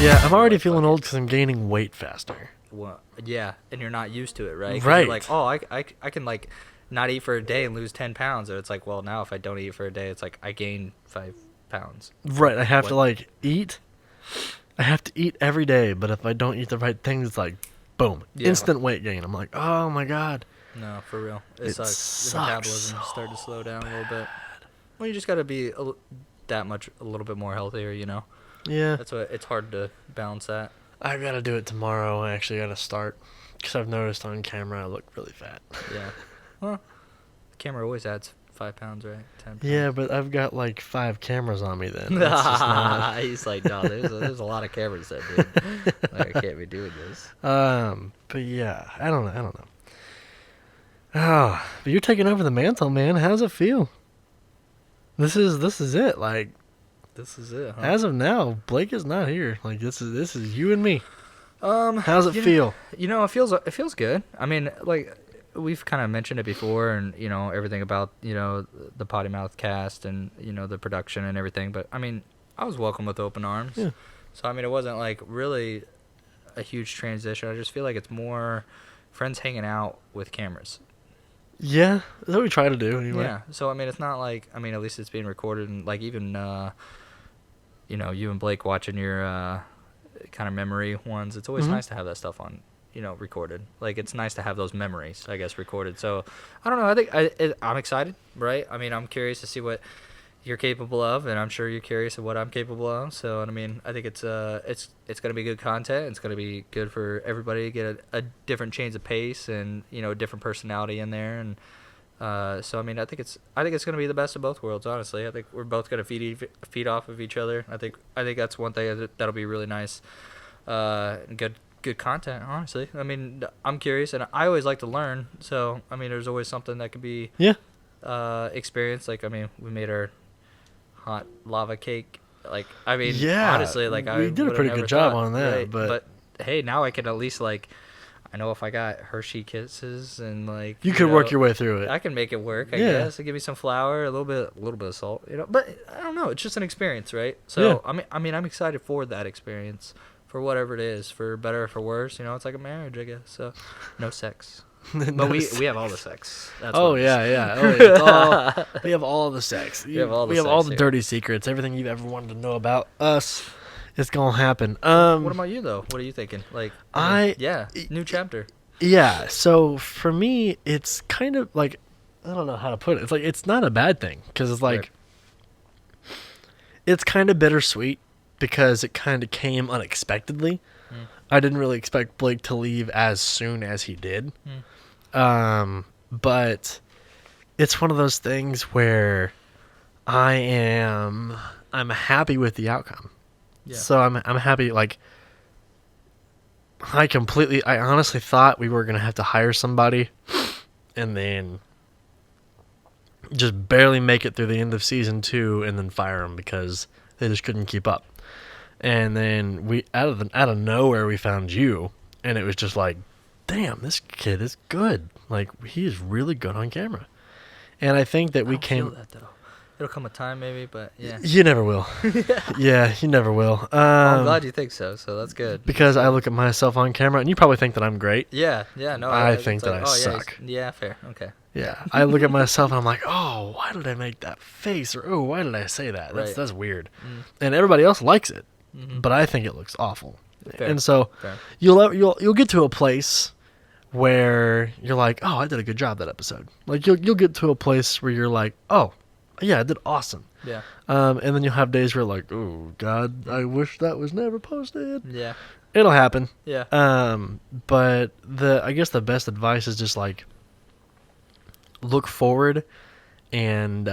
Yeah, I'm already feeling old because I'm gaining weight faster. Well, yeah, and you're not used to it, right? 'Cause Right. You're like, oh, I can like not eat for a day and lose 10 pounds. Or it's like, well, now if I don't eat for a day, it's like I gain 5 pounds. Right, I have to What? eat. I have to eat every day, but if I don't eat the right things, it's like, boom, Yeah. instant weight gain. I'm like, oh my god. No, for real. It It sucks. The sucks metabolism so started to slow down a little bit. Well, you just got to be a little bit more healthier, you know? Yeah, That's what it's hard to balance that. I gotta do it tomorrow. I actually gotta start because I've noticed on camera I look really fat. Yeah. Well, the camera always adds 5 pounds, right? 10 pounds. Yeah, but I've got like 5 cameras on me then. That's just not... He's like, no, there's a lot of cameras there, dude. Like, I can't be doing this. But yeah, I don't know. Oh, but you're taking over the mantle, man. How's it feel? This is it. Like, This is it, huh? as of now, Blake is not here. Like, this is you and me. How's it you feel? You know, it feels good. I mean, like we've kind of mentioned it before, and you know everything about the Potty Mouth cast and the production and everything. But I mean, I was welcome with open arms. Yeah. So I mean, it wasn't like really a huge transition. I just feel like it's more friends hanging out with cameras. Yeah, that's what we try to do anyway. Yeah. So I mean, it's not like at least it's being recorded, and like even you and Blake watching your kind of memory ones. It's always nice to have that stuff on, recorded. Like it's nice to have those memories, I guess, recorded. So I don't know. I think I'm excited, right? I mean, I'm curious to see what you're capable of, and I'm sure you're curious of what I'm capable of. So I mean, I think it's gonna be good content. It's gonna be good for everybody to get a different change of pace and a different personality in there. And so I mean, I think it's gonna be the best of both worlds. Honestly, I think we're both gonna feed off of each other. I think that's one thing that'll be really nice. And good content. Honestly, I mean, I'm curious, and I always like to learn. So I mean, there's always something that could be experienced. Like I mean, we made our hot lava cake. Like I mean, honestly, like we did a pretty good job on that. Right? But hey, now I can at least like. I know if I got Hershey Kisses and like you could work your way through it. I can make it work. I guess. Give me some flour, a little bit of salt, But I don't know. It's just an experience, right? So I mean, I'm excited for that experience, for whatever it is, for better or for worse. It's like a marriage, I guess. So, no sex, but we have all the sex. That's we have all the sex. We have all the dirty secrets. Everything you've ever wanted to know about us. It's gonna happen. What about you though? What are you thinking? Like, new chapter. Yeah. So for me, it's kind of like I don't know how to put it. It's like it's not a bad thing because it's like it's kind of bittersweet because it kind of came unexpectedly. I didn't really expect Blake to leave as soon as he did. But it's one of those things where I'm happy with the outcome. Yeah. So I'm happy. Like I honestly thought we were gonna have to hire somebody, and then just barely make it through the end of season 2, and then fire them because they just couldn't keep up. And then we out of nowhere we found you, and it was just like, damn, this kid is good. Like he is really good on camera. And I think that we came. Feel that though. It'll come a time maybe, but yeah. You never will. Yeah, you never will. I'm glad you think so, so that's good. Because I look at myself on camera, and you probably think that I'm great. No. I think that I suck. Yeah, fair, okay. Yeah, I look at myself, and I'm like, oh, why did I make that face? Or, oh, why did I say that? That's weird. And everybody else likes it, but I think it looks awful. Fair. And so you'll get to a place where you're like, oh, I did a good job that episode. Like, you'll get to a place where you're like, oh, yeah, I did awesome. Yeah. And then you'll have days where like, oh God, I wish that was never posted. Yeah. It'll happen. Yeah. But I guess the best advice is just like look forward and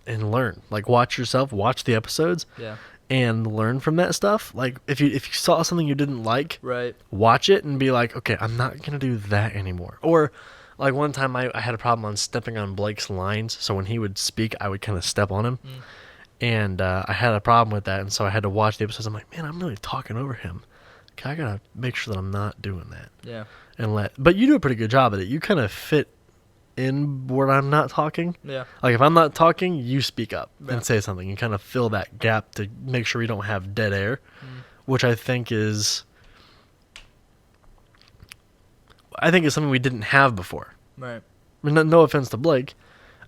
learn. Like watch yourself, watch the episodes. Yeah. And learn from that stuff. Like if you saw something you didn't like, right, watch it and be like, okay, I'm not gonna do that anymore. Or like one time I had a problem on stepping on Blake's lines, so when he would speak, I would kind of step on him. And I had a problem with that, and so I had to watch the episodes. I'm like, man, I'm really talking over him. Okay, I gotta make sure that I'm not doing that. Yeah. But you do a pretty good job at it. You kind of fit in where I'm not talking. Yeah. Like if I'm not talking, you speak up and say something. You kind of fill that gap to make sure we don't have dead air. which I think is something we didn't have before. Right. I mean, no offense to Blake.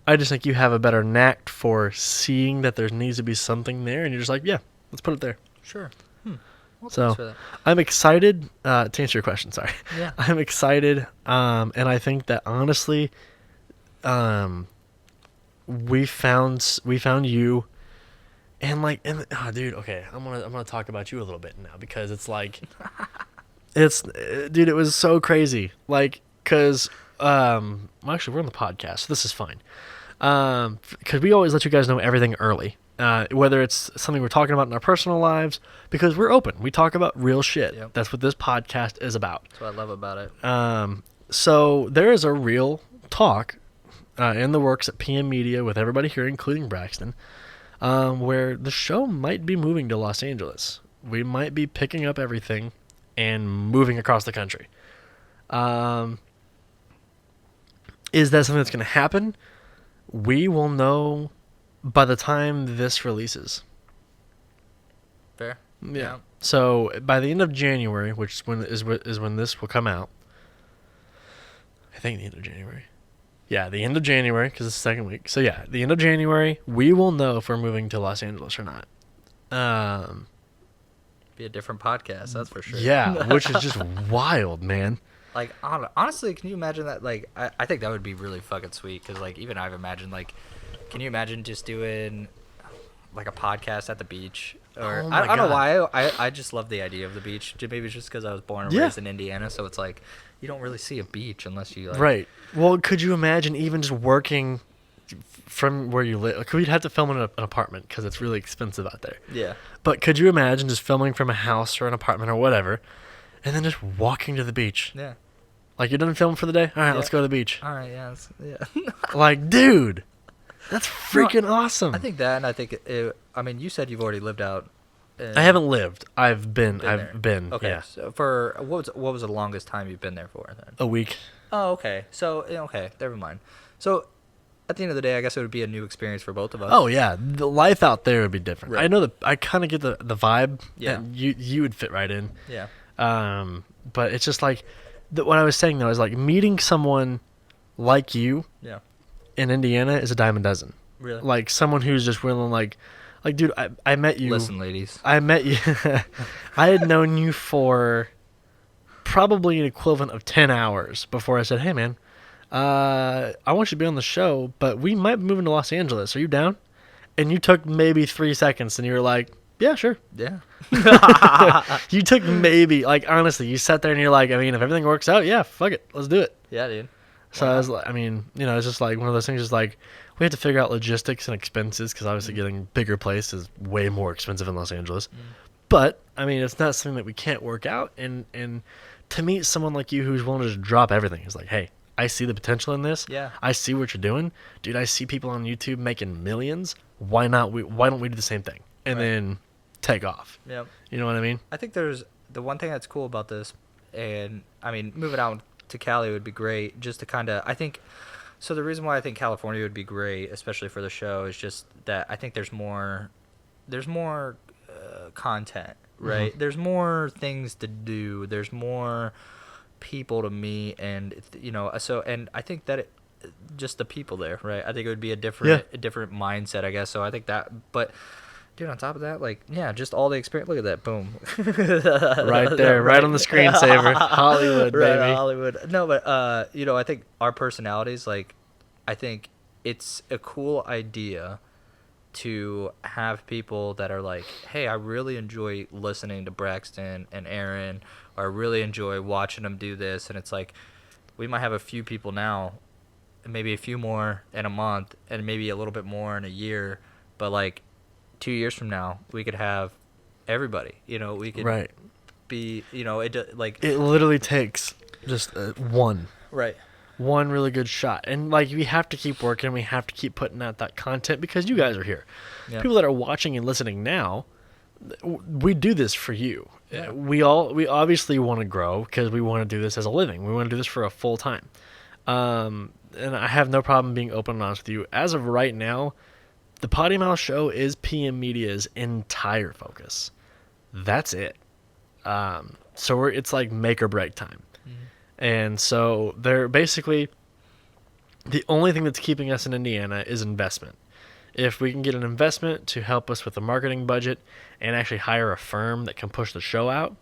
I just think you have a better knack for seeing that there needs to be something there, and you're just like, yeah, let's put it there. Sure. Well, so I'm excited to answer your question. Sorry. Yeah. I'm excited, and I think that honestly, we found you, and dude, okay, I'm gonna talk about you a little bit now because it's like, dude, it was so crazy, like, cause actually we're on the podcast, so this is fine, because we always let you guys know everything early. Whether it's something we're talking about in our personal lives, because we're open. We talk about real shit. Yep. That's what this podcast is about. That's what I love about it. So there is a real talk in the works at PM Media with everybody here, including Braxton, where the show might be moving to Los Angeles. We might be picking up everything and moving across the country. Is that something that's going to happen? We will know by the time this releases. Fair. Yeah. So by the end of January, which is when this will come out. I think the end of January. Yeah, the end of January, because it's the second week. So yeah, the end of January, we will know if we're moving to Los Angeles or not. Be a different podcast, that's for sure. Yeah, which is just wild, man. Like, honestly, can you imagine that? Like, I think that would be really fucking sweet, because, like, even I've imagined, like, can you imagine just doing, like, a podcast at the beach? Or I don't know why. I just love the idea of the beach. Maybe it's just because I was born and raised in Indiana, so it's like, you don't really see a beach unless you, like... Right. Well, could you imagine even just working from where you live? Like, we'd have to film in an apartment, because it's really expensive out there. Yeah. But could you imagine just filming from a house or an apartment or whatever, and then just walking to the beach? Yeah. Like, you're done filming for the day? All right, let's go to the beach. All right, yeah. Like, dude, that's freaking awesome. I think that, and I think, I mean, you said you've already lived out. I haven't lived. I've been. Okay. Yeah. So for, what was the longest time you've been there for, then? A week. Oh, okay. So, okay, never mind. So, at the end of the day, I guess it would be a new experience for both of us. Oh, yeah. The life out there would be different. Right. I know I kind of get the vibe. Yeah. And you would fit right in. Yeah. But it's just like, what I was saying, though, is like meeting someone like you in Indiana is a dime a dozen. Really? Like, someone who's just willing, like, dude, I met you. Listen, ladies. I met you. I had known you for probably an equivalent of 10 hours before I said, hey, man, I want you to be on the show, but we might be moving to Los Angeles. Are you down? And you took maybe 3 seconds, and you were like, yeah, sure. Yeah. You took maybe, like, honestly, you sat there and you're like, I mean, if everything works out, yeah, fuck it. Let's do it. Yeah, dude. So I was like, I mean, it's just like one of those things is like, we have to figure out logistics and expenses because obviously getting bigger place is way more expensive in Los Angeles. But, I mean, it's not something that we can't work out. And to meet someone like you who's willing to just drop everything is like, hey, I see the potential in this. Yeah. I see what you're doing. Dude, I see people on YouTube making millions. Why don't we do the same thing? And then take off. Yep. You know what I mean? I think there's the one thing that's cool about this, and I mean, moving out to Cali would be great just to kind of, I think, so the reason why I think California would be great, especially for the show, is just that I think there's more content, right? Mm-hmm. There's more things to do. There's more people to meet, and so, and I think that just the people there, right? I think it would be a different mindset, I guess. So I think that, but dude, on top of that, like, yeah, just all the experience. Look at that, boom, right there, right on the screensaver, Hollywood, right, baby, Hollywood. No, but I think our personalities, like, I think it's a cool idea to have people that are like, hey, I really enjoy listening to Braxton and Aaron, or I really enjoy watching them do this, and it's like, we might have a few people now, and maybe a few more in a month, and maybe a little bit more in a year, but like 2 years from now, we could have everybody. We could be. It literally takes just one really good shot, and like we have to keep working. We have to keep putting out that content because you guys are here. Yeah. People that are watching and listening now, we do this for you. Yeah. We obviously want to grow because we want to do this as a living. We want to do this for a full time. And I have no problem being open and honest with you. As of right now, the Potty Mouth Show is PM Media's entire focus. That's it. So it's like make or break time. And so they're basically, the only thing that's keeping us in Indiana is investment. If we can get an investment to help us with the marketing budget and actually hire a firm that can push the show out,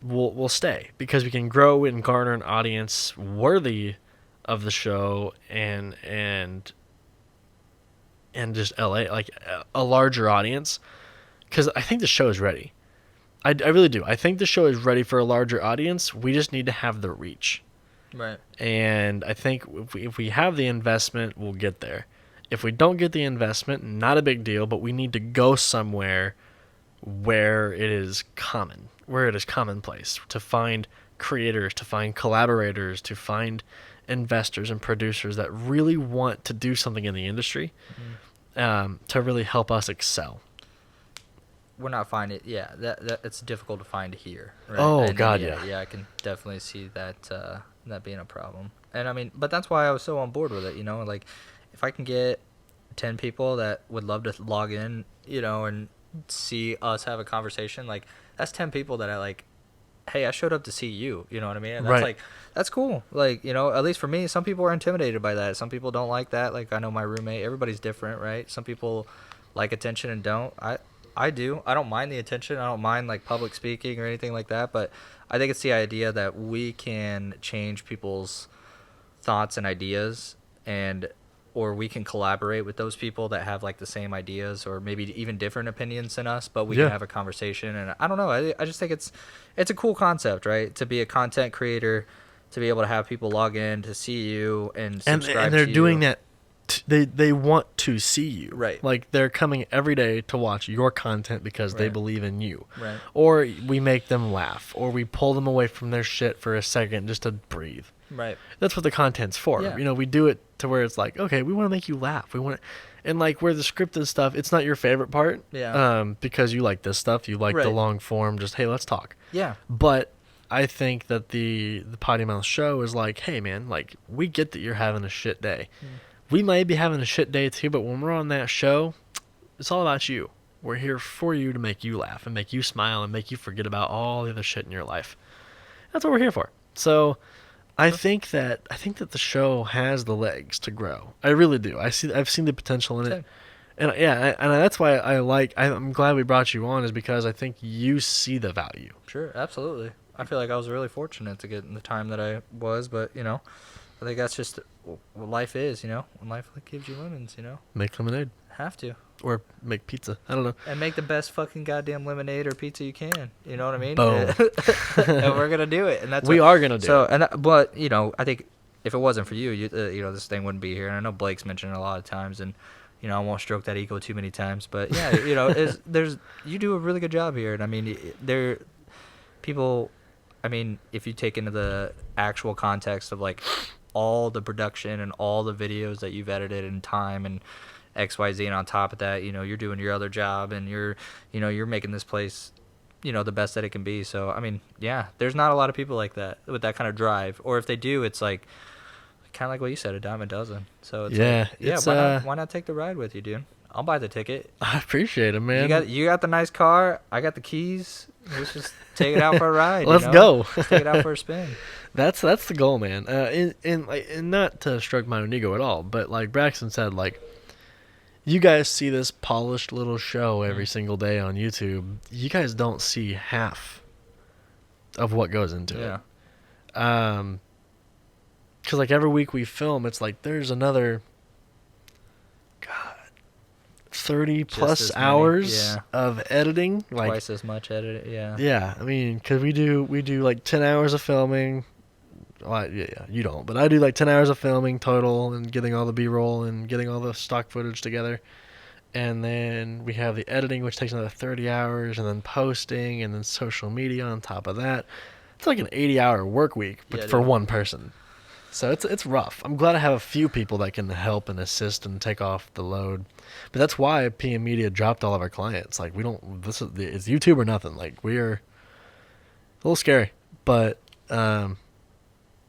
we'll stay, because we can grow and garner an audience worthy of the show and just LA, like a larger audience, because I think the show is ready. I really do. I think the show is ready for a larger audience. We just need to have the reach. Right. And I think if we have the investment, we'll get there. If we don't get the investment, not a big deal, but we need to go somewhere where it is common, where it is commonplace, to find creators, to find collaborators, to find investors and producers that really want to do something in the industry, to really help us excel. We're not finding it. Yeah, that it's difficult to find here. Right? Oh, and God, yeah. Yeah, I can definitely see that that being a problem. And I mean, but that's why I was so on board with it. You know, like if I can get 10 people that would love to log in, you know, and see us have a conversation, like that's 10 people that I like. Hey, I showed up to see you. You know what I mean? And that's like, that's cool. Like, you know, at least for me, some people are intimidated by that. Some people don't like that. Like I know my roommate. Everybody's different, right? Some people like attention and don't. I do. I don't mind the attention. I don't mind like public speaking or anything like that. But I think it's the idea that we can change people's thoughts and ideas, or we can collaborate with those people that have like the same ideas or maybe even different opinions than us, but we can have a conversation. And I don't know. I just think it's a cool concept, right? To be a content creator, to be able to have people log in to see you and subscribe and they're to doing you. that. They want to see you. Right. Like they're coming every day to watch your content because they believe in you. Right. Or we make them laugh, or we pull them away from their shit for a second just to breathe. Right. That's what the content's for. Yeah. You know, we do it to where it's like, okay, we want to make you laugh. We want, and like where the scripted stuff, it's not your favorite part. Yeah. Because you like this stuff, you like the long form. Just hey, let's talk. Yeah. But I think that the Potty Mouth Show is like, hey man, like we get that you're having a shit day. We might be having a shit day too, but when we're on that show, it's all about you. We're here for you to make you laugh and make you smile and make you forget about all the other shit in your life. That's what we're here for. So I think that the show has the legs to grow. I really do. I've seen the potential in it. And yeah, and that's why I'm glad we brought you on, is because I think you see the value. Sure, absolutely. I feel like I was really fortunate to get in the time that I was, but you know, I think that's just what life is, you know. When life gives you lemons, you know. Make lemonade. Have to. Or make pizza. I don't know. And make the best fucking goddamn lemonade or pizza you can. You know what I mean? Boom. And we're gonna do it, and that's we are gonna do it. But you know, I think if it wasn't for you, you know, this thing wouldn't be here. And I know Blake's mentioned it a lot of times, and you know, I won't stroke that ego too many times. But yeah, you know, you do a really good job here, and I mean, people. I mean, if you take into the actual context of like all the production and all the videos that you've edited in time and XYZ, and on top of that, you know, you're doing your other job and you're making this place, you know, the best that it can be. So, I mean, yeah, there's not a lot of people like that with that kind of drive. Or if they do, it's like kind of like what you said, a dime a dozen. So it's why not take the ride with you, dude? I'll buy the ticket. I appreciate it, man. You got the nice car. I got the keys. Let's just take it out for a ride. Let's go. Let's take it out for a spin. That's the goal, man. And not to stroke my own ego at all, but like Braxton said, like you guys see this polished little show every single day on YouTube. You guys don't see half of what goes into it. Because like every week we film, it's like there's another 30 plus hours of editing, like twice as much editing. Yeah, I mean, because we do like 10 hours of filming. Well, yeah, you don't, but I do like 10 hours of filming total, and getting all the B-roll and getting all the stock footage together, and then we have the editing, which takes another 30 hours, and then posting, and then social media on top of that. It's like an 80-hour work week, but for one person. So it's rough. I'm glad I have a few people that can help and assist and take off the load. But that's why PM Media dropped all of our clients. Like it's YouTube or nothing. Like we are a little scary, but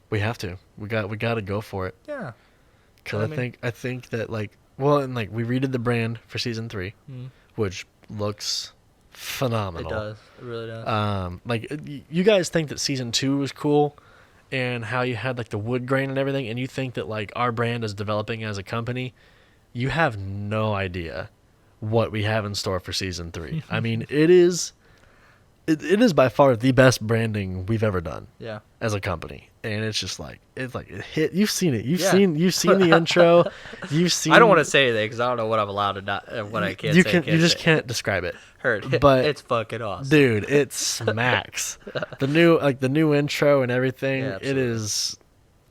we have to. We got to go for it. Yeah. Cuz I think that like, well, and like we redid the brand for season 3, which looks phenomenal. It does. It really does. Like you guys think that season 2 was cool, and how you had like the wood grain and everything, and you think that like our brand is developing as a company. You have no idea what we have in store for season 3. I mean, it is by far the best branding we've ever done. Yeah. As a company, and it's just like it hit. You've seen it. You've seen the intro. You've seen. I don't want to say anything because I don't know what I'm allowed to not. What I can't say. You just can't describe it. Heard, but it's fucking awesome, dude. It smacks. the new intro and everything. Yeah, it is.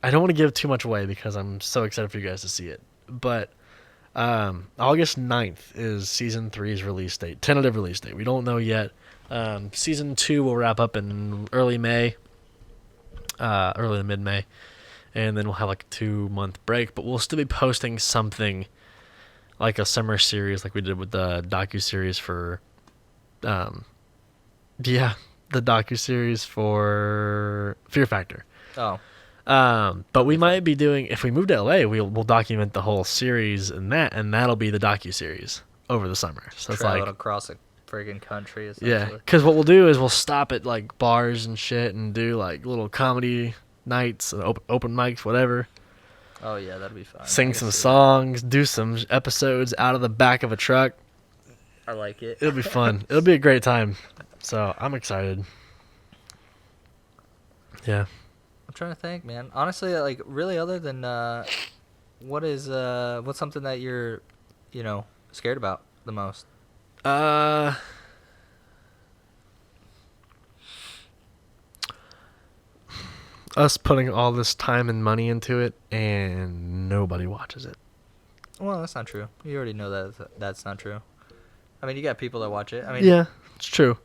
I don't want to give too much away because I'm so excited for you guys to see it. But August 9th is season 3's release date, tentative release date. We don't know yet. Season 2 will wrap up in early May, early to mid-May, and then we'll have like a 2-month break, but we'll still be posting something like a summer series like we did with the docuseries for, the docuseries for Fear Factor. Oh. But we might be doing, if we move to LA, we'll document the whole series and that'll be the docuseries over the summer. So it's like across a friggin' country, essentially. Yeah, because what we'll do is we'll stop at like bars and shit and do like little comedy nights, open mics, whatever. Oh yeah, that'd be fun. Sing some songs, do some episodes out of the back of a truck. I like it. It'll be fun. It'll be a great time. So I'm excited. Yeah. I'm trying to think, man. Honestly, like really, other than what's something that you're, scared about the most? Us putting all this time and money into it and nobody watches it. Well, that's not true. You already know that's not true. I mean, you got people that watch it. I mean, yeah, it's true.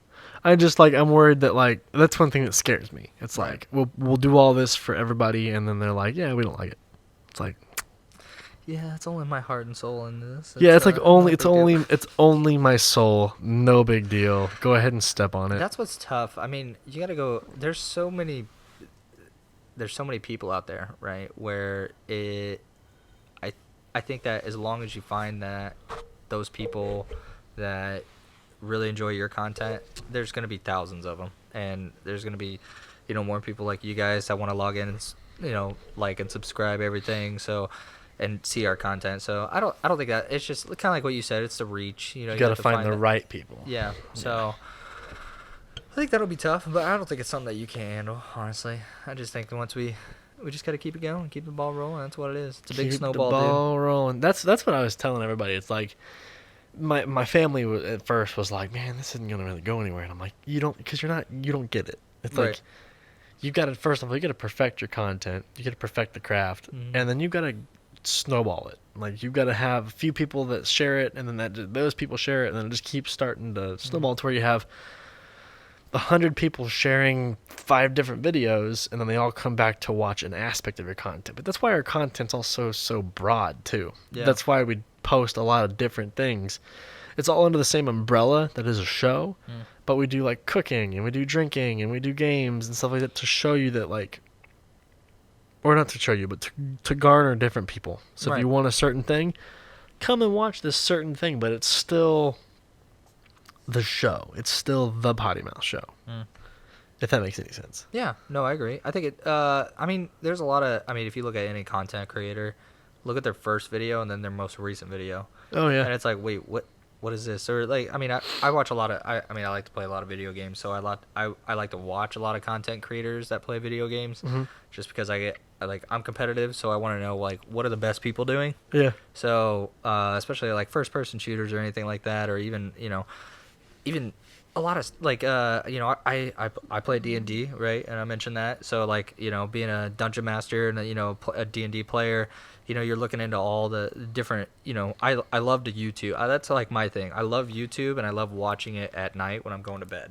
I'm worried that like that's one thing that scares me. It's like we'll do all this for everybody and then they're like, yeah, we don't like it. It's like, yeah, it's only my heart and soul in this. It's only my soul. No big deal. Go ahead and step on it. That's what's tough. I mean, you got to go. There's so many people out there, right? Where I think that as long as you find that those people that really enjoy your content, there's going to be thousands of them, and there's going to be, more people like you guys that want to log in and like and subscribe everything. So. And see our content, so I don't think that it's just kind of like what you said. It's the reach, you got to find the right people. Yeah, so I think that'll be tough, but I don't think it's something that you can handle. Honestly, I just think once we just got to keep it going, keep the ball rolling. That's what it is. It's a big snowball. Keep the ball rolling. That's what I was telling everybody. It's like my family at first was like, man, this isn't gonna really go anywhere, and I'm like, you don't get it. It's like you got to first of all, you got to perfect your content, you got to perfect the craft, and then you got to snowball it. Like you've got to have a few people that share it, and then those people share it, and then it just keeps starting to snowball to where you have 100 people sharing 5 different videos, and then they all come back to watch an aspect of your content. But that's why our content's also so broad too. Yeah. That's why we post a lot of different things. It's all under the same umbrella that is a show, but we do like cooking and we do drinking and we do games and stuff like that to show you that like, or not to show you, but to garner different people. So if you want a certain thing, come and watch this certain thing, but it's still the show. It's still the Potty Mouth Show. If that makes any sense. Yeah, no, I agree. I think it, I mean, there's a lot of, if you look at any content creator, look at their first video and then their most recent video. Oh, yeah. And it's like, wait, what is this? Or like, I watch a lot of, I like to play a lot of video games, so I like to watch a lot of content creators that play video games, just because I'm competitive, so I want to know like what are the best people doing. Yeah. So especially like first person shooters or anything like that, or even a lot of like I play D&D, right? And I mentioned that. So like being a dungeon master and a D&D player. You're looking into all the different, I love to YouTube. That's like my thing. I love YouTube and I love watching it at night when I'm going to bed.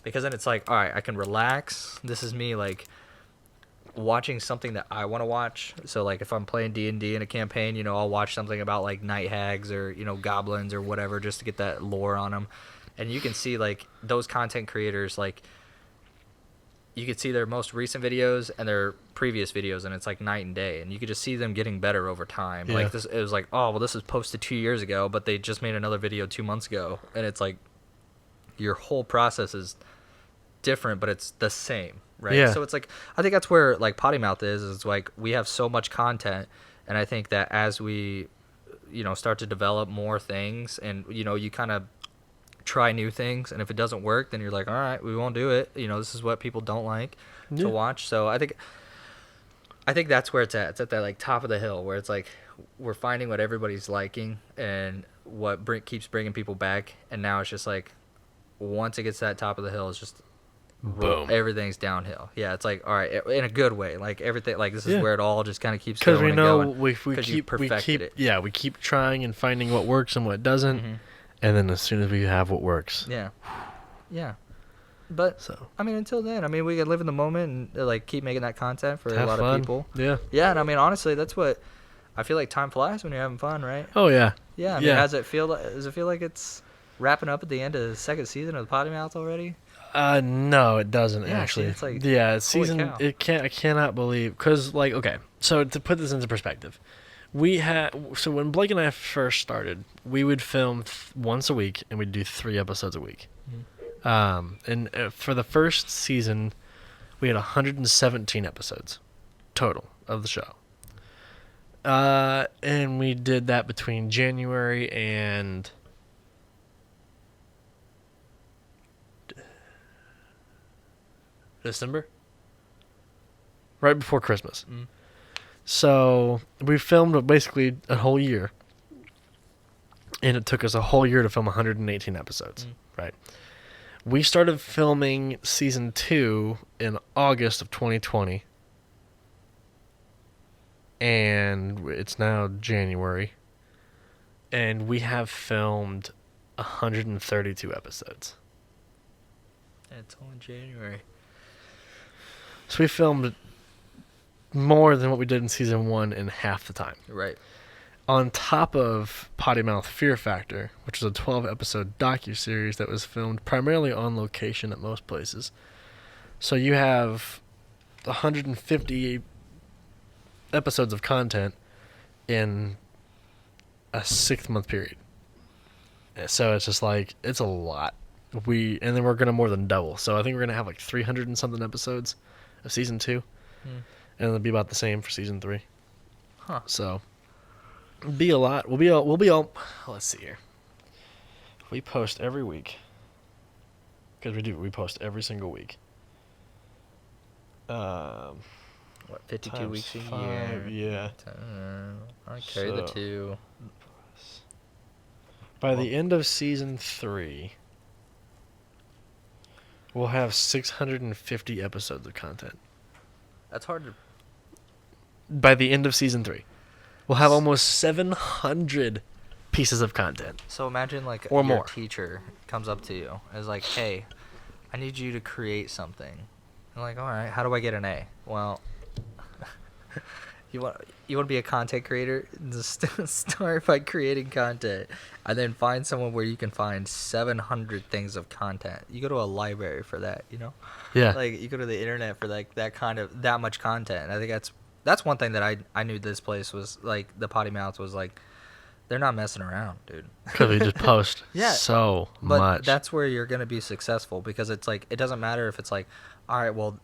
Because then it's like, all right, I can relax. This is me like watching something that I want to watch. So like if I'm playing D&D in a campaign, I'll watch something about like night hags or, goblins or whatever just to get that lore on them. And you can see like those content creators, like you could see their most recent videos and their previous videos, and it's like night and day, and you could just see them getting better over time. Like this, it was like, oh well, this was posted 2 years ago, but they just made another video 2 months ago, and it's like your whole process is different, but it's the same, right? Yeah. So it's like, I think that's where like Potty Mouth is like we have so much content, and I think that as we, start to develop more things, and you kind of try new things, and if it doesn't work, then you're like, all right, we won't do it. This is what people don't like to watch. So I think that's where it's at. It's at that like top of the hill where it's like we're finding what everybody's liking and what keeps bringing people back, and now it's just like once it gets to that top of the hill, it's just boom, everything's downhill. Yeah, it's like, all right, in a good way. Like everything, like this is where it all just kind of keeps going. Because we know we keep trying and finding what works and what doesn't, and then as soon as we have what works, yeah. But so I mean, until then, I mean, we can live in the moment and like keep making that content for a lot fun. of people. Yeah, and I mean, honestly, that's what I feel like. Time flies when you're having fun, right? Oh yeah. Yeah. I mean, does it feel like it's wrapping up at the end of the second season of the Potty Mouth already? No, it doesn't actually. It's like, season. I cannot believe, because like, okay, so to put this into perspective, so when Blake and I first started, we would film once a week, and we'd do 3 episodes a week. And for the first season, we had 117 episodes total of the show. And we did that between January and December, right before Christmas. So we filmed basically a whole year, and it took us a whole year to film 118 episodes. Right. We started filming season 2 in August of 2020, and it's now January, and we have filmed 132 episodes. It's only January. So we filmed more than what we did in season 1 in half the time. Right. On top of Potty Mouth Fear Factor, which is a 12-episode docuseries that was filmed primarily on location at most places. So you have 150 episodes of content in a 6-month period. So it's just like, it's a lot. And then we're going to more than double. So I think we're going to have like 300 and something episodes of season 2. And it'll be about the same for season 3. Huh. So be a lot. We'll be all. Let's see here. We post every week, because we post every single week. What, 52 weeks a 5, year? Yeah. I carry the 2. By the end of season 3, we'll have 650 episodes of content. That's hard to. By the end of season 3, we'll have almost 700 pieces of content. So imagine like or your more. Teacher comes up to you and is like, "Hey, I need you to create something." I'm like, "All right, how do I get an A?" Well, you want to be a content creator? Just start by creating content, and then find someone where you can find 700 things of content. You go to a library for that, Yeah. Like you go to the internet for like that much content. And I think that's one thing that I knew this place was like, the Potty Mouth was like, they're not messing around, dude. Because we just post so but much. That's where you're going to be successful, because it's like, it doesn't matter if it's like, all right, well,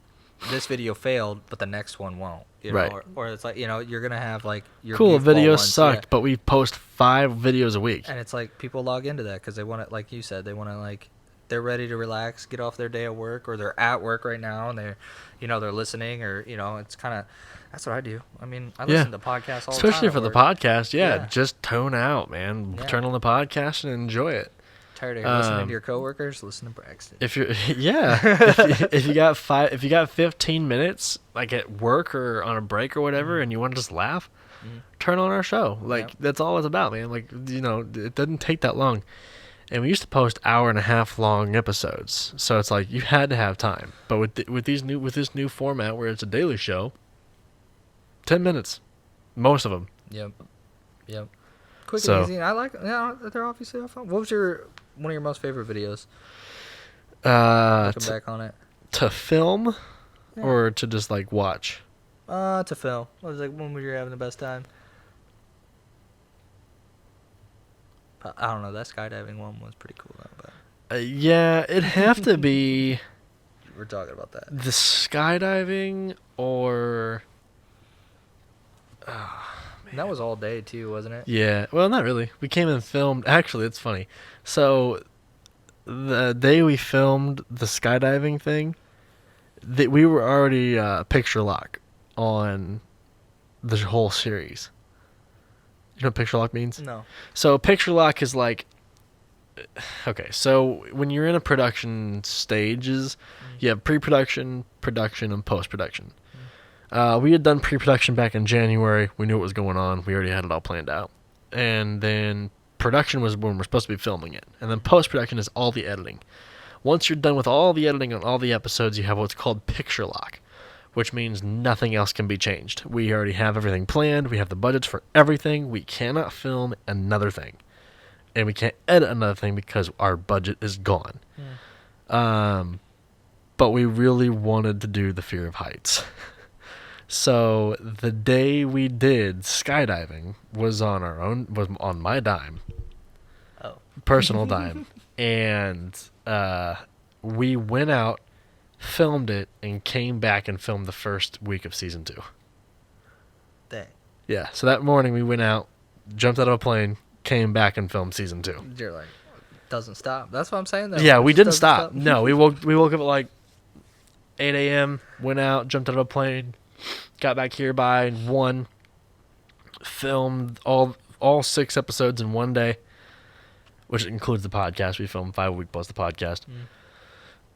this video failed, but the next one won't. Right. Or it's like, you're going to have like your cool, video ones, sucked, but we post 5 videos a week. And it's like, people log into that because they want to, like you said, they want to like, they're ready to relax, get off their day of work, or they're at work right now and they're, they're listening, or, it's kind of, that's what I do. I mean, I listen to podcasts all the time. Especially for the podcast, just tone out, man. Yeah. Turn on the podcast and enjoy it. Tired of listening to your coworkers? Listen to Braxton. If you're, if you got 15 minutes, like at work or on a break or whatever, and you want to just laugh, turn on our show. Like that's all it's about, man. Like it doesn't take that long. And we used to post 1.5 hour long episodes, so it's like you had to have time. But with this new format where it's a daily show, 10 minutes, most of them. Yep. Quick and easy. I like. They're obviously all fun. What was one of your most favorite videos? Looking back on it. To film, or to just like watch. To film. When were you having the best time? I don't know. That skydiving one was pretty cool though. But Yeah, it'd have to be We're talking about that. the skydiving or. And that was all day too, wasn't it? Yeah, well, not really. We came and filmed. Actually, it's funny. So, the day we filmed the skydiving thing, we were already picture lock on the whole series. You know what picture lock means? No. So, picture lock is like. Okay, so when you're in a production stages, you have pre-production, production, and post-production. We had done pre-production back in January. We knew what was going on. We already had it all planned out. And then production was when we're supposed to be filming it. And then post-production is all the editing. Once you're done with all the editing on all the episodes, you have what's called picture lock, which means nothing else can be changed. We already have everything planned. We have the budgets for everything. We cannot film another thing. And we can't edit another thing because our budget is gone. But we really wanted to do the Fear of Heights. So the day we did skydiving was on my dime. Oh. Personal dime. And we went out, filmed it, and came back and filmed the first week of season 2. Dang. Yeah, so that morning we went out, jumped out of a plane, came back and filmed season 2. You're like, doesn't stop. That's what I'm saying. Though. Yeah, we didn't stop. No, we woke up at like 8 a.m., went out, jumped out of a plane, got back here by 1, filmed all 6 episodes in one day, which includes the podcast. We filmed 5 a week plus the podcast.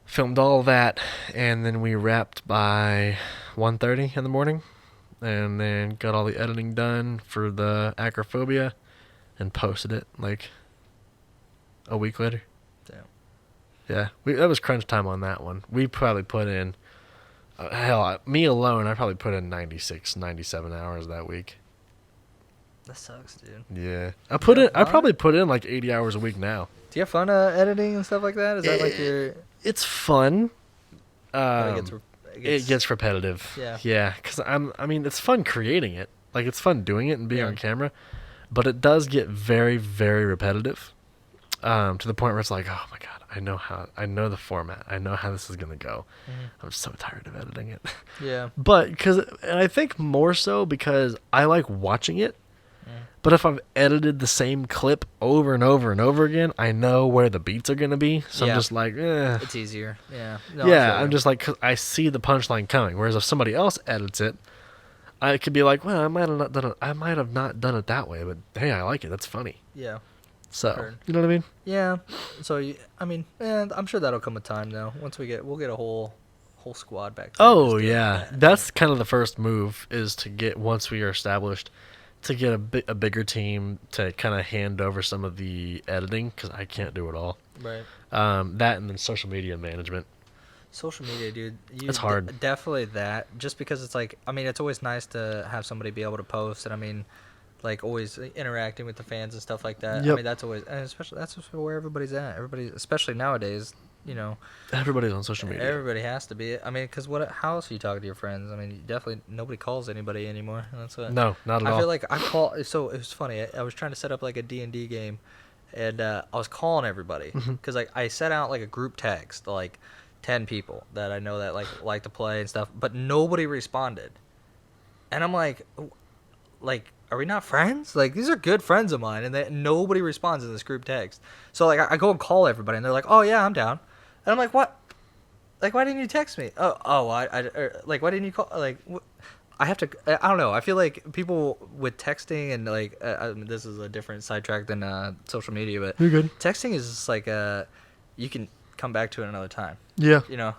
Filmed all that, and then we wrapped by 1:30 in the morning, and then got all the editing done for the acrophobia, and posted it like a week later. Damn. Yeah, that was crunch time on that one. We probably put in, me alone, I probably put in 96, 97 hours that week. That sucks, dude. Yeah, I probably put in like 80 hours a week now. Do you have fun editing and stuff like that? Is that like your? It's fun. It gets repetitive. Yeah. Yeah, because I mean, it's fun creating it. Like, it's fun doing it and being on camera, but it does get very, very repetitive. To the point where it's like, oh my god, I know the format. I know how this is gonna go. I'm so tired of editing it. Yeah. But and I think more so because I like watching it. But if I've edited the same clip over and over and over again, I know where the beats are going to be. So I'm just like, It's easier. Yeah. No, yeah, I'm just like, 'cause I see the punchline coming. Whereas if somebody else edits it, I could be like, well, I might have not done it that way, but hey, I like it. That's funny. Yeah. So, you know what I mean? Yeah. So, I mean, I'm sure that'll come with time, though. Once we'll get a whole squad back there. Oh, yeah. That's kind of the first move, is to get, once we are established, to get a bigger team to kind of hand over some of the editing, because I can't do it all. Right. That and then social media management. Social media, dude. It's hard. Definitely that. Just because it's like, I mean, it's always nice to have somebody be able to post, and I mean, like always interacting with the fans and stuff like that. Yep. I mean, that's always, and especially that's where everybody's at. Everybody, especially nowadays, you know. Everybody's on social media. Everybody has to be. I mean, because how else are you talking to your friends? I mean, definitely nobody calls anybody anymore. That's what. No, not at all. I feel like I call. So it was funny. I was trying to set up like a D&D game, and I was calling everybody because like I set out like a group text to like 10 people that I know that like to play and stuff, but nobody responded, and I'm like, are we not friends? Like, these are good friends of mine, and nobody responds in this group text. So like I go and call everybody, and they're like, oh yeah, I'm down. And I'm like, what? Like, why didn't you text me? Like, why didn't you call? Like, I have to. I don't know. I feel like people with texting and like, this is a different sidetrack than social media, but you're good. Texting is just like you can come back to it another time. Yeah. You know,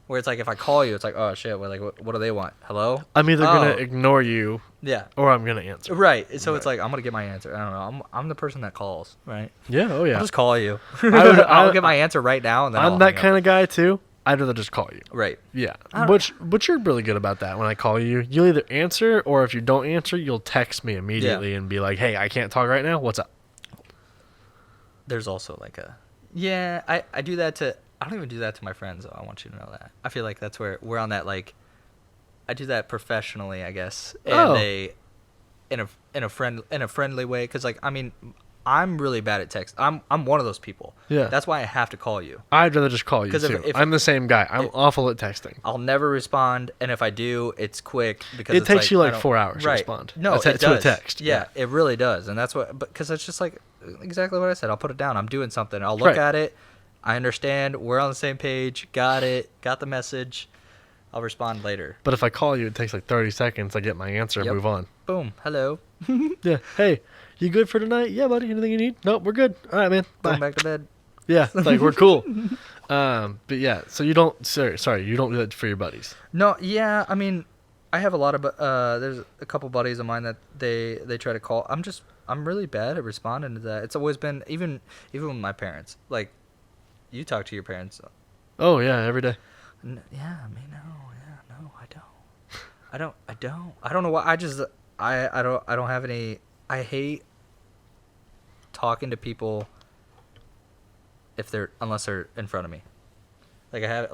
where it's like if I call you, it's like, oh shit, what do they want? Hello? I'm either gonna ignore you. Yeah. Or I'm gonna answer. Right. So it's like I'm gonna get my answer. I don't know. I'm the person that calls. Right. Yeah. Oh yeah. I'll just call you. I'll get my answer right now, and then I'm that kind of guy too. I'd rather just call you. Right. Yeah. But you're really good about that. When I call you, you'll either answer, or if you don't answer, you'll text me immediately and be like, "Hey, I can't talk right now. What's up?" There's also like I do that to. I don't even do that to my friends, though. I want you to know that. I feel like that's where we're on that, like, I do that professionally, I guess. And in a friendly way, cuz like, I mean, I'm really bad at text. I'm one of those people. Yeah. That's why I have to call you. I'd rather just call you too. If I'm the same guy. I'm awful at texting. I'll never respond, and if I do, it's quick because it takes you like 4 hours to right. respond. No, it does. To a text. Yeah, it really does, and that's what. Because it's just like exactly what I said. I'll put it down. I'm doing something. I'll look at it. I understand. We're on the same page. Got it. Got the message. I'll respond later. But if I call you, it takes like 30 seconds. I get my answer and move on. Boom. Hello. Yeah. Hey, you good for tonight? Yeah, buddy. Anything you need? Nope, we're good. All right, man. Bye. Going back to bed. Yeah, like we're cool. But yeah, so you don't. Sorry, you don't do that for your buddies. No. Yeah. I mean, I have a lot of. There's a couple buddies of mine that they try to call. I'm really bad at responding to that. It's always been even with my parents. Like, you talk to your parents. Oh yeah, every day. Yeah, me no. Yeah, no, I don't. I don't know why. I don't have any. I hate talking to people unless they're in front of me. Like I have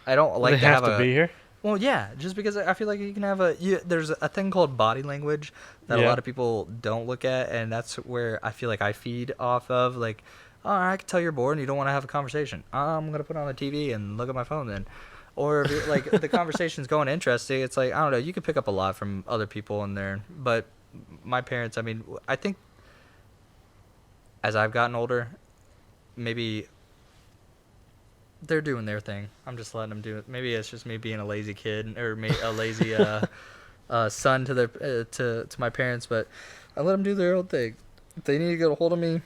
I don't like they have to be here. Well, yeah, just because I feel like you can have there's a thing called body language that a lot of people don't look at, and that's where I feel like I feed off of. Like, oh, I can tell you're bored and you don't want to have a conversation. I'm gonna put on the TV and look at my phone then. Or if like the conversation's going interesting, it's like I don't know. You can pick up a lot from other people in there, but my parents. I mean, I think as I've gotten older, maybe they're doing their thing. I'm just letting them do it. Maybe it's just me being a lazy kid or a lazy son to their to my parents. But I let them do their own thing. If they need to get a hold of me,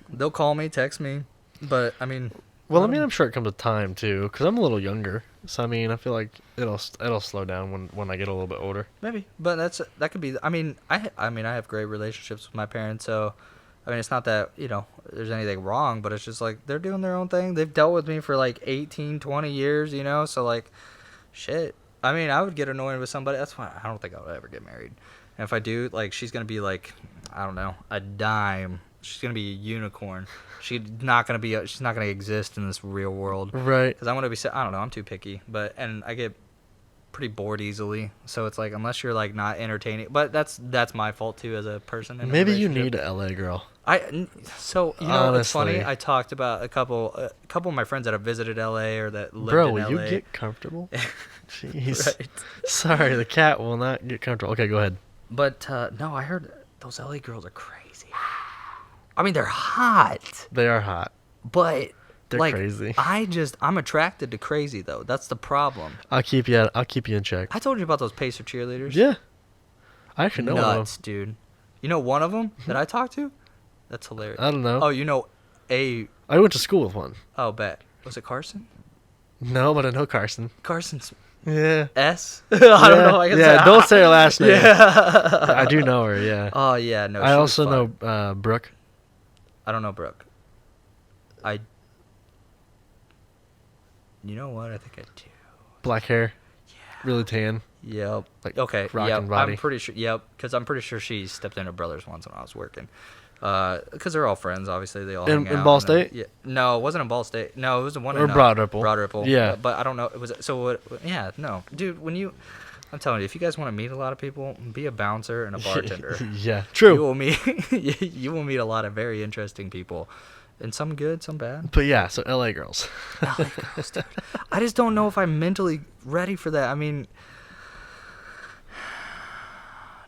they'll call me, text me. But I mean, well, I mean, I'm sure it comes with time too, because I'm a little younger. So I mean, I feel like it'll slow down when I get a little bit older. Maybe, but that could be. I mean, I have great relationships with my parents, so. I mean, it's not that, there's anything wrong, but it's just, like, they're doing their own thing. They've dealt with me for, like, 18, 20 years, so, like, shit. I mean, I would get annoyed with somebody. That's why I don't think I would ever get married. And if I do, like, she's going to be, like, I don't know, a dime. She's going to be a unicorn. She's not going to exist in this real world. Right. Because I'm going to be, I don't know, I'm too picky. And I get pretty bored easily, so it's like unless you're like not entertaining, but that's my fault too as a person. Maybe you need a LA girl. So Honestly. It's funny. I talked about a couple of my friends that have visited LA or that lived Bro, in will LA. you get comfortable? Jeez. Right. Sorry, the cat will not get comfortable. Okay, go ahead. But no, I heard those LA girls are crazy. I mean, they're hot. They are hot. But they're like, crazy. I'm attracted to crazy though. That's the problem. I'll keep you in check. I told you about those Pacer cheerleaders. Yeah. I actually know one of them. Dude. You know one of them that I talked to? That's hilarious. I don't know. Oh, you know a... I went to school with one. Oh, bet. Was it Carson? No, but I know Carson. Carson's... Yeah. S? I don't know. Don't say her last name. Yeah. I do know her, yeah. Oh, yeah. No, I also know Brooke. I don't know Brooke. You know what? I think I do. Black hair. Yeah. Really tan. Yep. Like okay. Rockin' body. I'm pretty sure. Yep. Because I'm pretty sure she stepped in her brother's once when I was working. Because they're all friends. Obviously, they all hang out. In Ball State? Yeah. No, it wasn't in Ball State. No, it was the one or in Broad Ripple. Broad Ripple. Yeah. But I don't know. It was so. What, yeah. No, dude. I'm telling you, if you guys want to meet a lot of people, be a bouncer and a bartender. Yeah. True. You will meet a lot of very interesting people. And some good, some bad. But yeah, so LA girls. LA girls, dude. I just don't know if I'm mentally ready for that. I mean,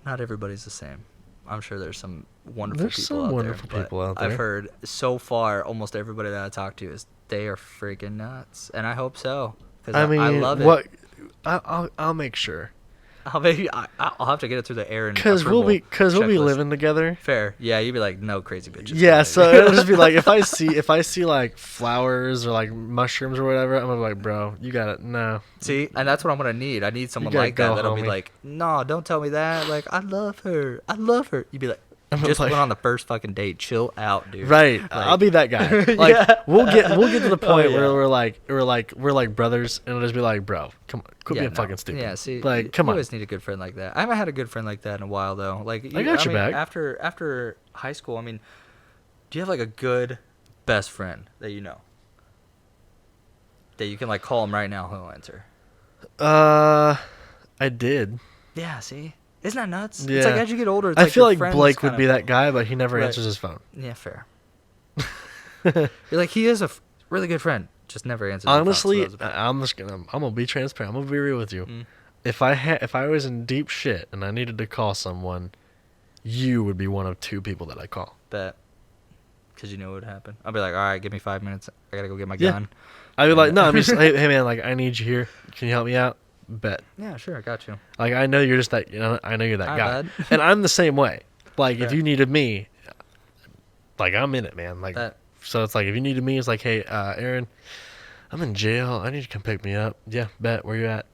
not everybody's the same. I'm sure there's some wonderful people out there. I've heard so far almost everybody that I talk to is they are freaking nuts, and I hope so. Because I love it. I'll make sure. I'll have to get it through the air and because we'll be living together. Fair, yeah. You'd be like, no crazy bitches. Yeah, so it'll just be like if I see like flowers or like mushrooms or whatever, I'm gonna be like, bro, you got it. No. See, and that's what I'm gonna need. I need someone like that that'll be like, no, don't tell me that. Like, I love her. You'd be like, just went on the first fucking date. Chill out, dude. Right. Like, I'll be that guy. Like we'll get to the point where we're like brothers, and it'll just be like, bro, come on, quit being fucking stupid. Yeah. See, like, come on. You always need a good friend like that. I haven't had a good friend like that in a while though. Like, I got your back. After high school, I mean, do you have like a good best friend that you know that you can like call him right now? He'll answer. I did. Yeah. See. Isn't that nuts? Yeah. It's like as you get older, it's I like feel your like Blake would be kinda, that guy, but he never Right. answers his phone. Yeah, fair. You're like, he is a really good friend, just never answers Honestly, his phone. So I'm gonna be transparent. I'm gonna be real with you. Mm. If I was in deep shit and I needed to call someone, you would be one of 2 people that I call. Bet. Because you know what would happen. I'll be like, all right, give me 5 minutes. I gotta go get my Yeah. gun. I'd be like, no, I'm just, hey man, like I need you here. Can you help me out? Bet. Yeah, sure, I got you. Like I know you're just that. I know you're that Hi, guy, bud. and I'm the same way. Like if Fair. you needed me, like I'm in it, man. Like Bet. so, it's like if you needed me, it's like, hey, Aaron, I'm in jail. I need you to come pick me up. Yeah, bet. Where you at?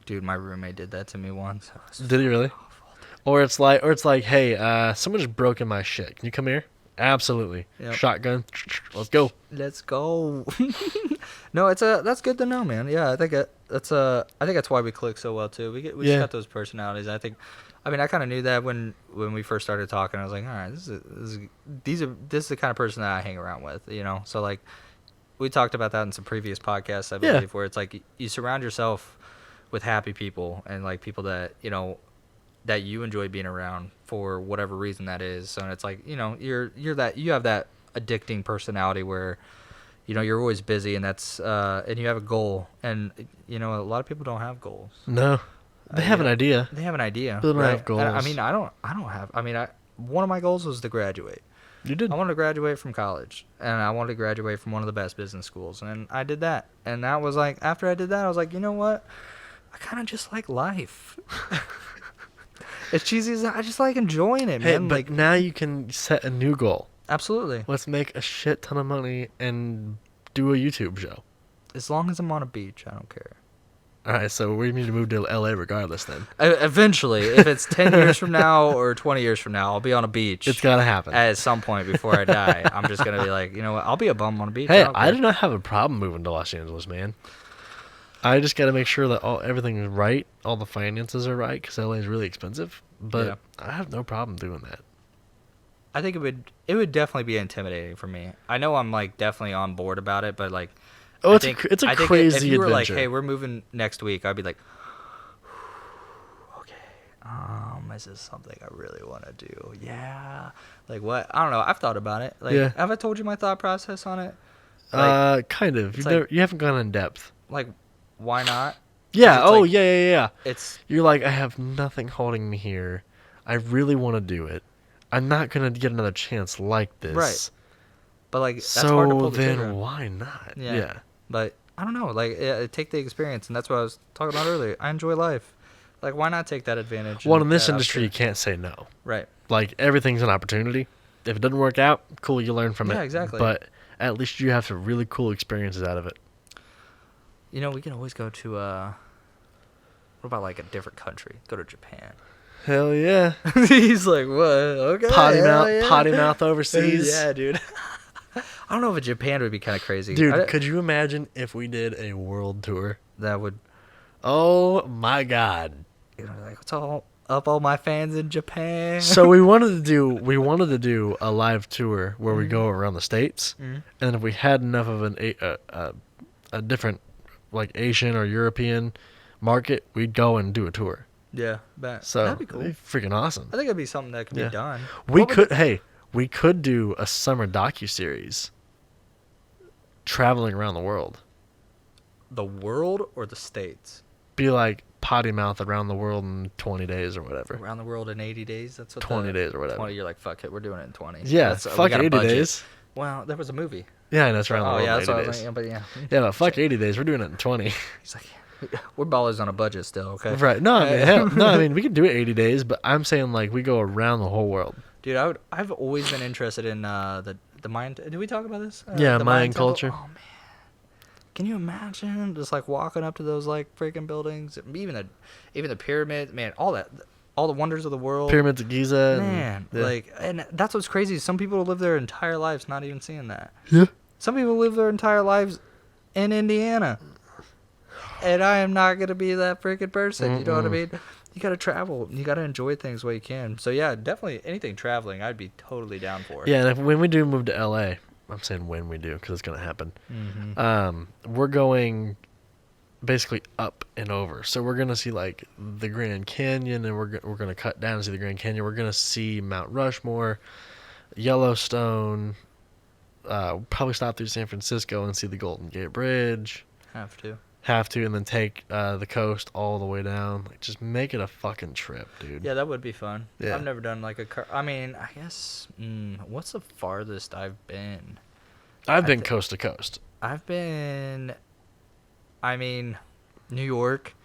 Dude, my roommate did that to me once. Did he really? Or it's like, hey, someone just broke in my shit. Can you come here? Absolutely. Yep. Shotgun. Let's go. Let's go. No, that's good to know, man. Yeah, I think that's why we click so well too. We just got those personalities. I kind of knew that when we first started talking. I was like, all right, this is the kind of person that I hang around with, you know. So like, we talked about that in some previous podcasts, I believe, where it's like you surround yourself with happy people and like people that that you enjoy being around for whatever reason that is. So it's like, you have that addicting personality where, you're always busy, and that's and you have a goal, and a lot of people don't have goals. No, they have an idea. They have an idea. But they don't have goals. I don't have. One of my goals was to graduate. You did. I wanted to graduate from college, and I wanted to graduate from one of the best business schools, and I did that. And that was like, after I did that, I was like, you know what? I kind of just like life. As cheesy as I just like enjoying it, Hey, man. but like, now you can set a new goal. Absolutely. Let's make a shit ton of money and do a YouTube show. As long as I'm on a beach, I don't care. All right, so we need to move to LA regardless then. Eventually, if it's 10 years from now or 20 years from now, I'll be on a beach. It's got to happen. At some point before I die. I'm just going to be like, you know what? I'll be a bum on a beach. Hey, I do not have a problem moving to Los Angeles, man. I just got to make sure that everything is right, all the finances are right, because LA is really expensive. But I have no problem doing that. I think it would definitely be intimidating for me. I know I'm like definitely on board about it, but like, it's a crazy adventure. If you were like, hey, we're moving next week, I'd be like, okay, this is something I really want to do. Yeah, like what? I don't know. I've thought about it. Like, have I told you my thought process on it? Like, kind of. You haven't gone in depth. Like, why not? Yeah. Oh, like, yeah. You're like, I have nothing holding me here. I really want to do it. I'm not gonna get another chance like this. Right. But like, that's hard to pull the trigger. So then why not? Yeah. But I don't know. Like, take the experience, and that's what I was talking about earlier. I enjoy life. Like, why not take that advantage? Well, in this industry, you can't say no. Right. Like, everything's an opportunity. If it doesn't work out, cool, you learn from it. Yeah, exactly. But at least you have some really cool experiences out of it. We can always go to, what about, like, a different country? Go to Japan. Hell yeah. He's like, what? Okay. Potty mouth overseas. Yeah, dude. I don't know if Japan would be kind of crazy. Dude, could you imagine if we did a world tour? That would. Oh, my God. Like, what's all my fans in Japan? So we wanted to do a live tour where we go around the States. Mm-hmm. And if we had enough of a different, like, Asian or European market, we'd go and do a tour. Yeah, bet. So that'd be cool. That'd be freaking awesome. I think it'd be something that could be done. We could do a summer docuseries traveling around the world. The world or the States? Be like Potty Mouth around the world in 20 days or whatever. Around the world in 80 days? That's what 20 days or whatever. 20, you're like, fuck it, we're doing it in 20. Yeah, fuck 80 days. Well, there was a movie. Yeah, and that's around the world in 80 days. But yeah. Yeah, but fuck 80 days, we're doing it in 20. He's like, we're ballers on a budget still, okay? Right. No, I mean, we could do it 80 days, but I'm saying, like, we go around the whole world. Dude, I've always been interested in the Mayan. Did we talk about this? Yeah, the Mayan culture. Oh man, can you imagine just like walking up to those like freaking buildings, even the pyramids, man, all the wonders of the world, pyramids of Giza, man, and that's what's crazy. Some people live their entire lives not even seeing that. Yeah. Some people live their entire lives in Indiana, and I am not gonna be that freaking person. You know what I mean? You gotta travel. You gotta enjoy things while you can. So yeah, definitely anything traveling, I'd be totally down for. Yeah, and when we do move to LA, I'm saying when we do because it's gonna happen. Mm-hmm. We're going basically up and over. So we're gonna see like the Grand Canyon, and we're gonna cut down and see the Grand Canyon. We're gonna see Mount Rushmore, Yellowstone. Probably stop through San Francisco and see the Golden Gate Bridge. Have to, and then take the coast all the way down. Like, just make it a fucking trip, dude. Yeah, that would be fun. Yeah. I've never done like a car. I mean, I guess. What's the farthest I've been? I've been coast to coast. I've been. I mean, New York.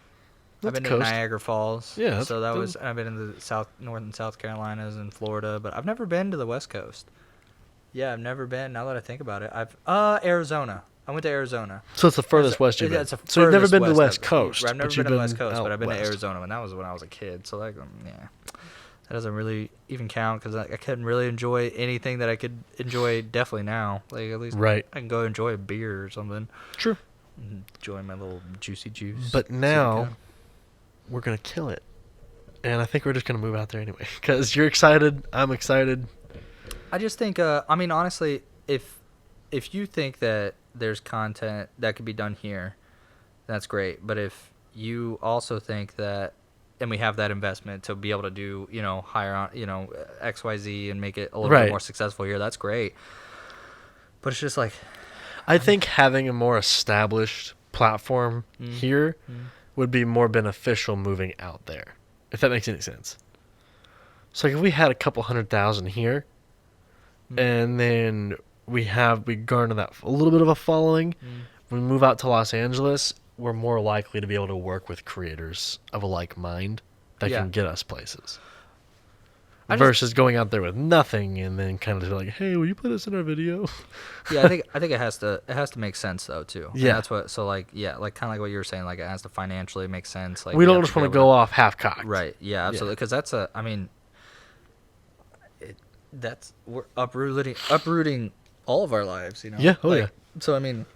That's I've been coast. to Niagara Falls. Yeah. So that was. I've been in the North and South Carolinas and Florida, but I've never been to the West Coast. Yeah, I've never been. Now that I think about it, Arizona. I went to Arizona. So it's the furthest west you've been. So you've never been to the West Coast. I've never been to the West Coast, but I've been to Arizona, and that was when I was a kid. So like, yeah, that doesn't really even count because I couldn't really enjoy anything that I could enjoy. Definitely now, like at least I can go enjoy a beer or something. True. Enjoy my little juicy juice. But now we're gonna kill it, and I think we're just gonna move out there anyway because you're excited. I'm excited. I just think. I mean, honestly, if you think that there's content that could be done here, that's great. But if you also think that, and we have that investment to be able to do, hire on, XYZ and make it a little bit more successful here, that's great. But it's just like, I think having a more established platform here would be more beneficial moving out there, if that makes any sense. So like if we had a couple 100,000 here, and then we garner that a little bit of a following. When we move out to Los Angeles, we're more likely to be able to work with creators of a like mind that can get us places. Versus going out there with nothing and then kind of like, hey, will you put us in our video? Yeah, I think it has to make sense though too. Yeah, and that's what. So like, yeah, like kind of like what you were saying, like it has to financially make sense. Like we don't just want to go off half cocked. Right. Yeah, absolutely. Because that's we're uprooting all of our lives, Yeah. Oh, like, yeah. So I mean,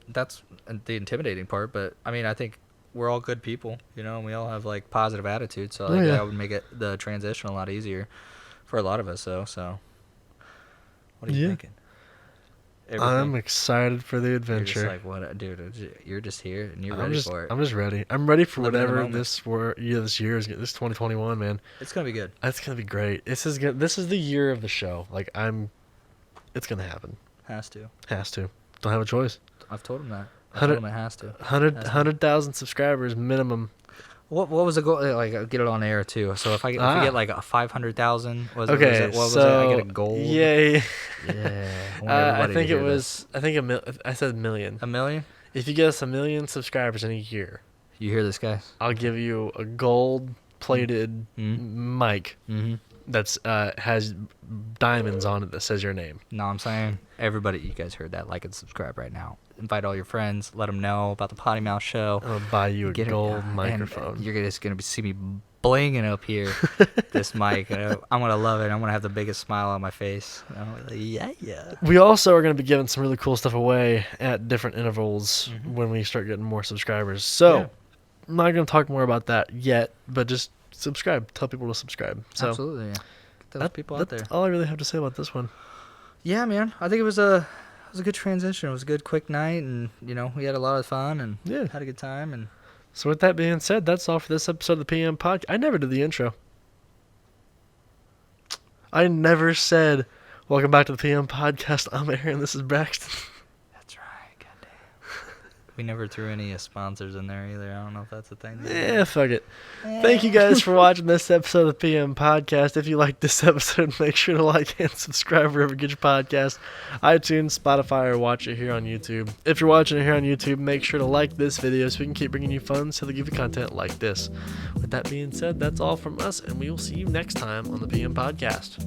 that's the intimidating part, but I mean, I think we're all good people, and we all have like positive attitudes, so that would make the transition a lot easier for a lot of us. So what are you thinking? Everything? I'm excited for the adventure. You're just like, what, dude? You're just here and you're ready for it. I'm just ready. I'm ready for whatever this year is. This 2021, man. It's gonna be good. It's gonna be great. This is the year of the show. Like it's gonna happen. Has to. Don't have a choice. I've told him that. I told him it has to. 100,000 subscribers minimum. What was the goal? Like, get it on air too. So if we get like a 500,000, what was it? I get a gold. Yeah. I think it was. I think I said $1 million. $1 million. If you get us 1 million subscribers in a year, you hear this, guys? I'll give you a gold-plated mic that's has diamonds on it that says your name. No, I'm saying everybody, you guys heard that. Like and subscribe right now. Invite all your friends. Let them know about the Potty Mouth Show. I'm gonna buy you a gold microphone. And you're just gonna see me blinging up here. This mic. I'm gonna love it. I'm gonna have the biggest smile on my face. I'm like, yeah. We also are gonna be giving some really cool stuff away at different intervals when we start getting more subscribers. So I'm not gonna talk more about that yet, but just subscribe. Tell people to subscribe. So absolutely, yeah. Get those people out there. That's all I really have to say about this one. Yeah, man. I think it was a good transition. It was a good quick night, and we had a lot of fun and had a good time. And so with that being said, that's all for this episode of the PM Podcast. I never did the intro. I never said, "Welcome back to the PM Podcast." I'm Aaron. This is Braxton. That's right. Goddamn. We never threw any sponsors in there either. I don't know if that's a thing. Yeah, fuck it. Thank you guys for watching this episode of the PM Podcast. If you liked this episode, make sure to like and subscribe wherever you get your podcast. iTunes, Spotify, or watch it here on YouTube. If you're watching it here on YouTube, make sure to like this video so we can keep bringing you fun so they give you content like this. With that being said, that's all from us, and we will see you next time on the PM Podcast.